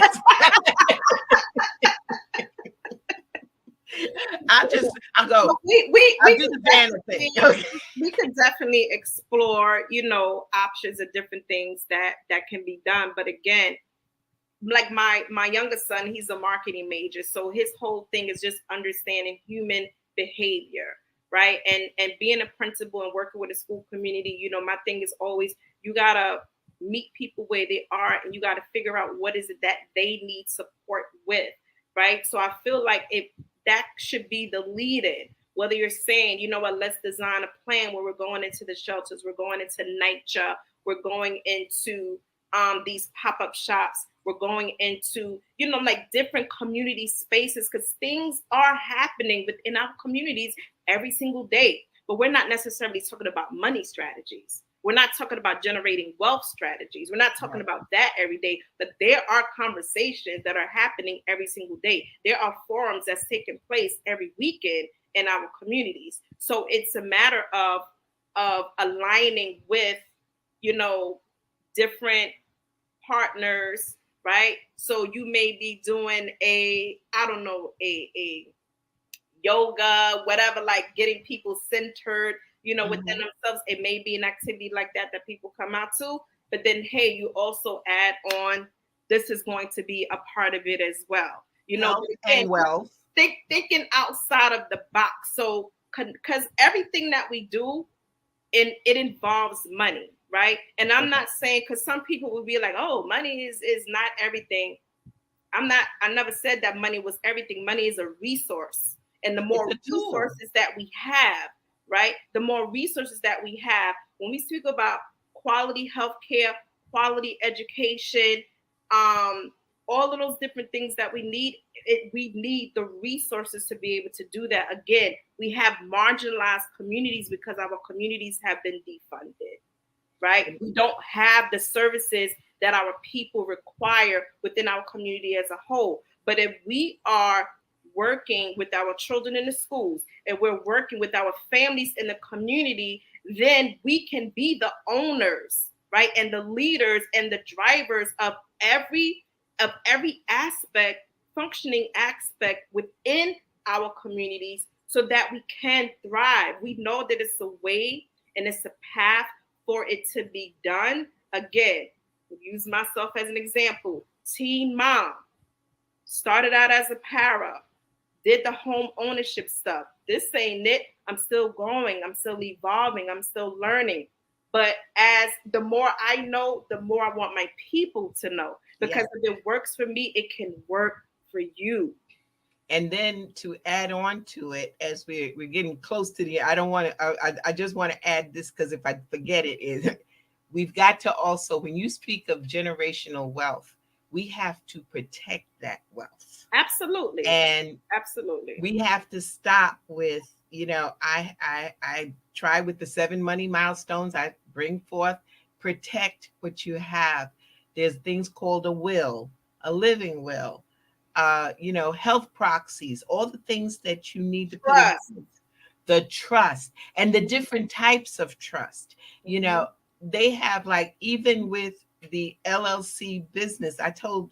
S2: I'll go.
S5: We do the Jana thing. We can definitely explore, options of different things that can be done. But again, like my youngest son, he's a marketing major, so his whole thing is just understanding human behavior, right? And being a principal and working with a school community, you know, my thing is always, you gotta meet people where they are, and you gotta figure out what is it that they need support with, right? So I feel like if that should be the lead in, whether you're saying, you know what, let's design a plan where we're going into the shelters, we're going into NYCHA, we're going into these pop-up shops, we're going into, you know, like different community spaces, because things are happening within our communities every single day. But we're not necessarily talking about money strategies. We're not talking about generating wealth strategies. We're not talking about that every day, but there are conversations that are happening every single day. There are forums that's taking place every weekend in our communities. So it's a matter of aligning with, you know, different partners, right? So you may be doing a yoga, whatever, like getting people centered, you know, within themselves. It may be an activity like that that people come out to, but then, hey, you also add on, this is going to be a part of it as well. You know,
S2: and wealth.
S5: Thinking outside of the box. So, because everything that we do, it involves money, right? And I'm not saying, because some people will be like, oh, money is not everything. I never said that money was everything. Money is a resource. And the more resources that we have, right? The more resources that we have, when we speak about quality healthcare, quality education, all of those different things that we need, we need the resources to be able to do that. Again, we have marginalized communities because our communities have been defunded, right? We don't have the services that our people require within our community as a whole. But if we are working with our children in the schools, and we're working with our families in the community, then we can be the owners, right? And the leaders and the drivers of every aspect, functioning aspect within our communities, so that we can thrive. We know that it's a way and it's a path for it to be done. Again, I'll use myself as an example. Teen mom, started out as a para, did the home ownership stuff. This ain't it. I'm still growing. I'm still evolving. I'm still learning. But as the more I know, the more I want my people to know. Because if it works for me, it can work for you.
S2: And then to add on to it, as we're getting close to the, I just want to add this, because if I forget it, is we've got to also, when you speak of generational wealth, we have to protect that wealth.
S5: Absolutely.
S2: And
S5: absolutely,
S2: we have to stop with, you know, I try with the 7 money milestones I bring forth, protect what you have. There's things called a will, a living will, you know, health proxies, all the things that you need to put in, the trust, and the different types of trust. You know, they have, like, even with the LLC business, I told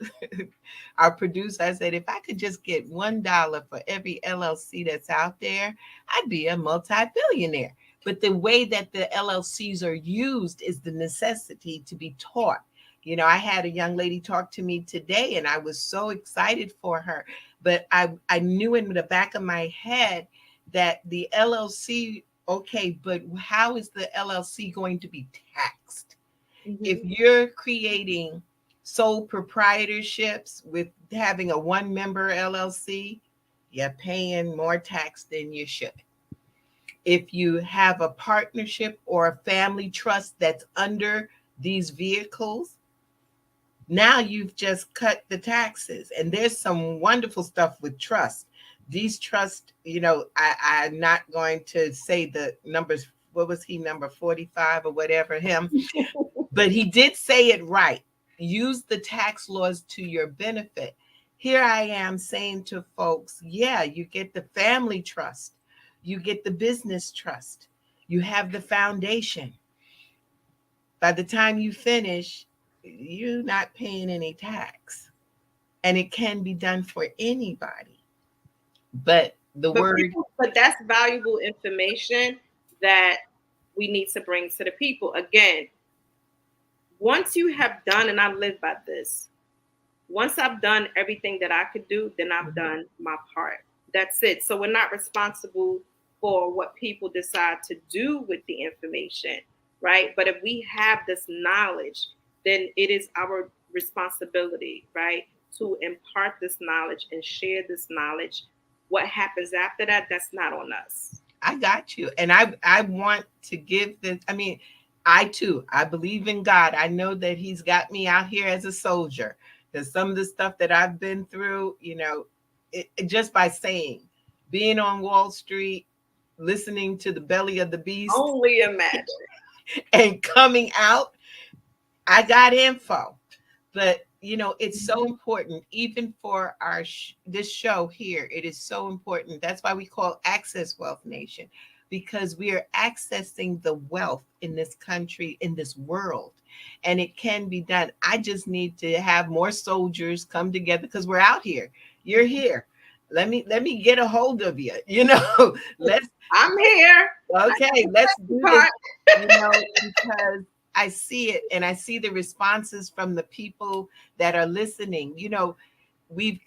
S2: our producer, I said, if I could just get $1 for every LLC that's out there, I'd be a multi-billionaire. But the way that the LLCs are used is the necessity to be taught. You know, I had a young lady talk to me today, and I was so excited for her. But I knew in the back of my head that the LLC, okay, but how is the LLC going to be taxed? If you're creating sole proprietorships with having a 1-member LLC, you're paying more tax than you should. If you have a partnership or a family trust that's under these vehicles, now you've just cut the taxes. And there's some wonderful stuff with trust. These trusts, you know, I'm not going to say the numbers. What was he, number 45 or whatever, him? But he did say it right. Use the tax laws to your benefit. Here I am saying to folks, yeah, you get the family trust. You get the business trust. You have the foundation. By the time you finish, you're not paying any tax. And it can be done for anybody. But
S5: that's valuable information that we need to bring to the people. Again, once you have done, and I live by this, once I've done everything that I could do, then I've done my part. That's it. So we're not responsible for what people decide to do with the information, right? But if we have this knowledge, then it is our responsibility, right, to impart this knowledge and share this knowledge. What happens after that, that's not on us.
S2: I got you. And I want to give this. I mean, I too, I believe in God. I know that He's got me out here as a soldier. Because some of the stuff that I've been through, just by saying, being on Wall Street, listening to the belly of the beast,
S5: Only imagine.
S2: and coming out, I got info. But it's so important, even for our this show here. It is so important. That's why we call Access Wealth Nation, because we are accessing the wealth in this country, in this world, and it can be done. I just need to have more soldiers come together, because we're out here. You're here. Let me get a hold of you. Let's.
S5: I'm here.
S2: Okay, let's do this. Because I see it, and I see the responses from the people that are listening. We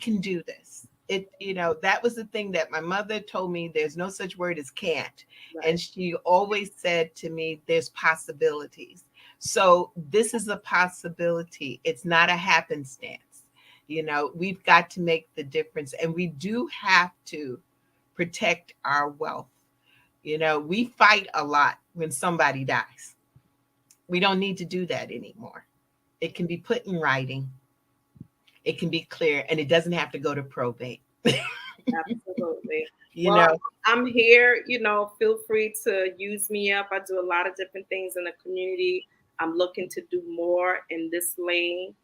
S2: can do this. That was the thing that my mother told me. There's no such word as can't. Right. And she always said to me, there's possibilities. So this is a possibility. It's not a happenstance. We've got to make the difference, and we do have to protect our wealth. We fight a lot when somebody dies. We don't need to do that anymore. It can be put in writing. It can be clear, and it doesn't have to go to probate.
S5: Absolutely. I'm here. Feel free to use me up. I do a lot of different things in the community. I'm looking to do more in this lane,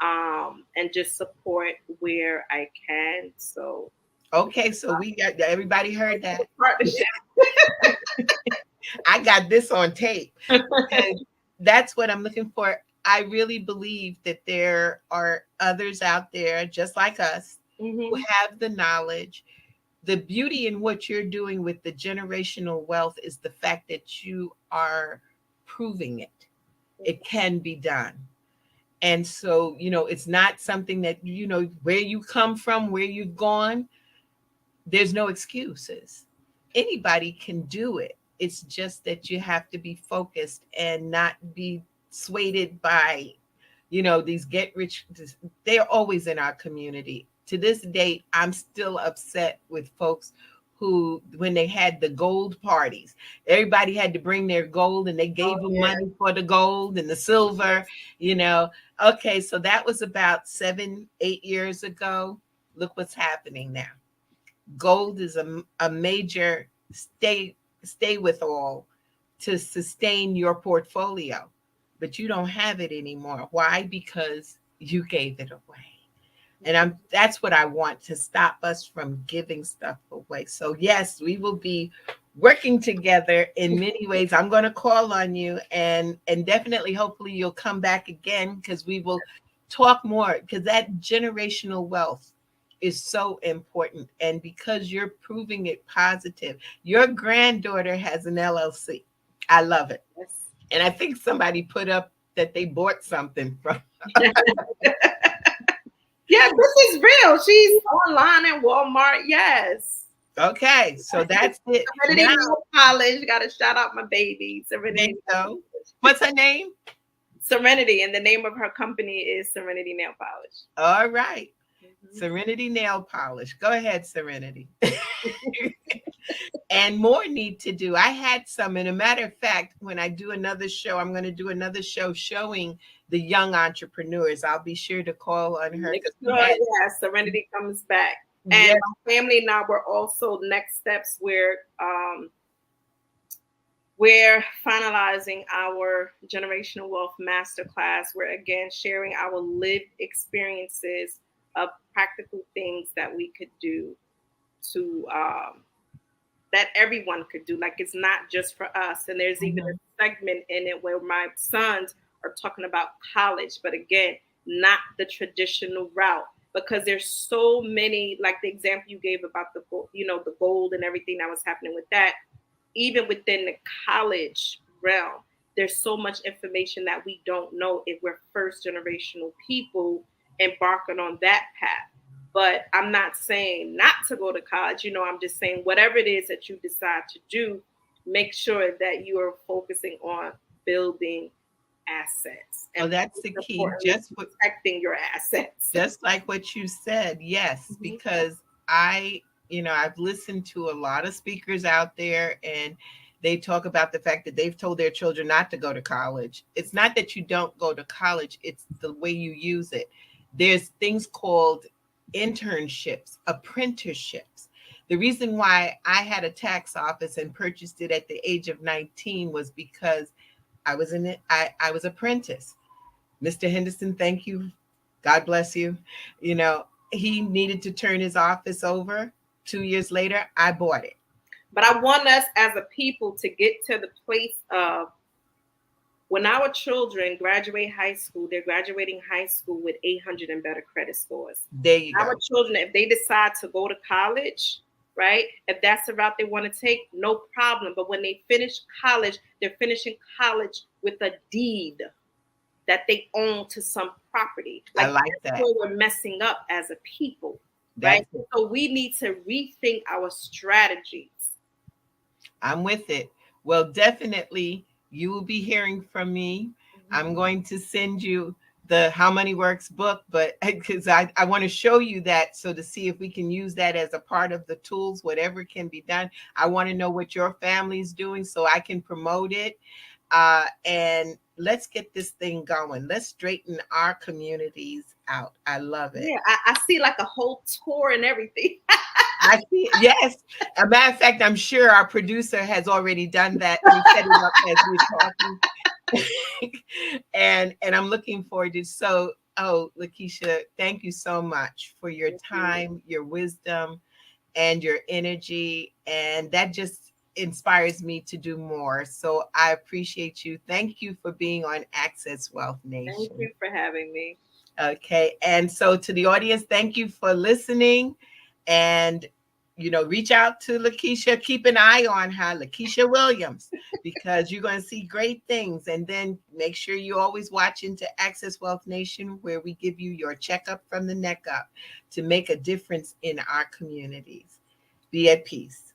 S5: and just support where I can. So.
S2: Okay, so we got everybody heard that.
S5: Partnership.
S2: I got this on tape. And that's what I'm looking for. I really believe that there are others out there just like us, who have the knowledge. The beauty in what you're doing with the generational wealth is the fact that you are proving it. It can be done. And so, it's not something that, where you come from, where you've gone, there's no excuses. Anybody can do it. It's just that you have to be focused and not be swayed by, these get rich. They're always in our community. To this date, I'm still upset with folks who, when they had the gold parties, everybody had to bring their gold, and they gave them money for the gold and the silver, Okay, so that was about 7-8 years ago. Look what's happening now. Gold is a major stay with all to sustain your portfolio, but you don't have it anymore. Why? Because you gave it away. And that's what I want, to stop us from giving stuff away. So yes, we will be working together in many ways. I'm going to call on you, and definitely, hopefully you'll come back again, because we will talk more, because that generational wealth is so important. And because you're proving it positive, your granddaughter has an LLC. I love it. Yes. And I think somebody put up that they bought something from.
S5: Yeah, this is real. She's online at Walmart. Yes.
S2: Okay, so that's it.
S5: Serenity Nail Polish. Got to shout out my baby, Serenity.
S2: What's her name?
S5: Serenity, and the name of her company is Serenity Nail Polish.
S2: All right. Serenity Nail Polish. Go ahead, Serenity. And more need to do. I had some, and a matter of fact, when I do another show, I'm going to do another show showing the young entrepreneurs. I'll be sure to call on her.
S5: Yes, Serenity comes back. And my family now, we're also next steps where we're finalizing our generational wealth masterclass. We're again sharing our lived experiences of practical things that we could do to that everyone could do. Like, it's not just for us. And there's even a segment in it where my sons are talking about college, but again, not the traditional route, because there's so many, like the example you gave about the gold and everything that was happening with that. Even within the college realm, there's so much information that we don't know if we're first generational people embarking on that path. But I'm not saying not to go to college. I'm just saying whatever it is that you decide to do, make sure that you are focusing on building assets.
S2: And that's the key. Just
S5: protecting your assets.
S2: Just like what you said. Yes, because I've listened to a lot of speakers out there, and they talk about the fact that they've told their children not to go to college. It's not that you don't go to college. It's the way you use it. There's things called internships, apprenticeships. The reason why I had a tax office and purchased it at the age of 19 was because I was apprentice. Mr. Henderson, thank you. God bless you. He needed to turn his office over. 2 years later, I bought it.
S5: But I want us as a people to get to the place of when our children graduate high school, they're graduating high school with 800 and better credit scores.
S2: There you go.
S5: Our children, if they decide to go to college, right? If that's the route they want to take, no problem. But when they finish college, they're finishing college with a deed that they own to some property.
S2: I like
S5: that's
S2: that.
S5: Where we're messing up as a people, right? So we need to rethink our strategies.
S2: I'm with it. Well, definitely you will be hearing from me. I'm going to send you the How Money Works book, but because I want to show you that, so to see if we can use that as a part of the tools, whatever can be done. I want to know what your family's doing so I can promote it. And let's get this thing going. Let's straighten our communities out. I love it.
S5: Yeah, I see like a whole tour and everything.
S2: I see. Yes. As a matter of fact, I'm sure our producer has already done that. We set it up as we're talking. and I'm looking forward to Lakeasha, thank you so much for your time, your wisdom, and your energy. And that just inspires me to do more. So I appreciate you. Thank you for being on Access Wealth Nation.
S5: Thank you for having me.
S2: Okay. And so to the audience, thank you for listening. And, reach out to Lakeasha. Keep an eye on her, Lakeasha Williams, because you're going to see great things. And then make sure you always watch into Access Wealth Nation, where we give you your checkup from the neck up to make a difference in our communities. Be at peace.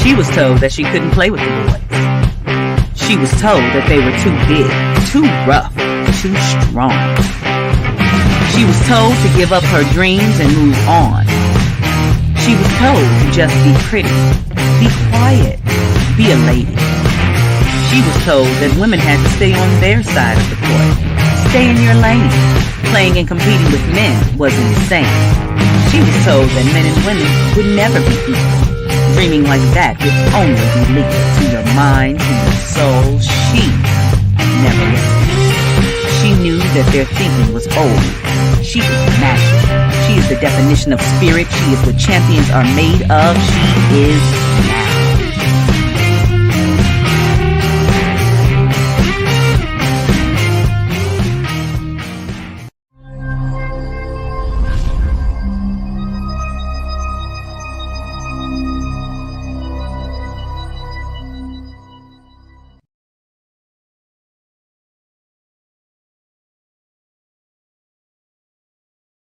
S4: She was told that she couldn't play with the boys. She was told that they were too big, too rough, too strong. She was told to give up her dreams and move on. She was told to just be pretty, be quiet, be a lady. She was told that women had to stay on their side of the court, stay in your lane. Playing and competing with men was insane. She was told that men and women would never be equal. Dreaming like that would only be lethal to your mind, to your soul. She never listened. She knew that their thinking was old. She was magic. She is the definition of spirit. She is what champions are made of. She is magic.